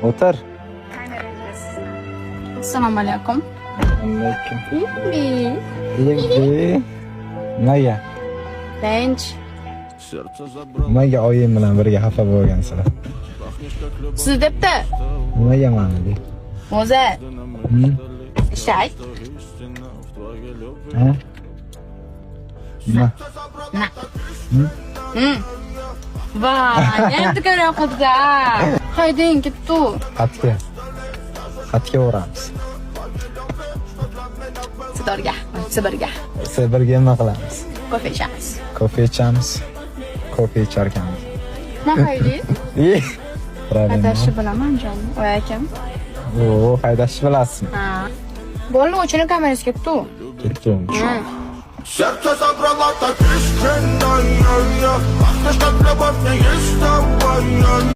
O'tir. Assalomu alaykum. Alaykum. Ibi. Nimaga? Tinch. Nimaga oyim bilan birga xafa bo'lgansizlar? Siz debdi. Nimaga mani deb? O'zi. Shay. Ha? Nima? Na. Vay, endi ko'ryapti-da. Haydang ketdi. Xatga o'ramiz. Sibirga. Birga nima qilamiz? Kofe ichamiz. Kofe ichamiz. Kofe ichar ekanmiz. Nima haydi? Haydashni bilaman jonim. Voy akam. Haydashni bilasizmi? Ha. Bolalar uchun kamerasi ketdi. Ketdim. Serce zabrała tak iskrenna, ja, ja. A chcesz tak robotnie jest tam, ja.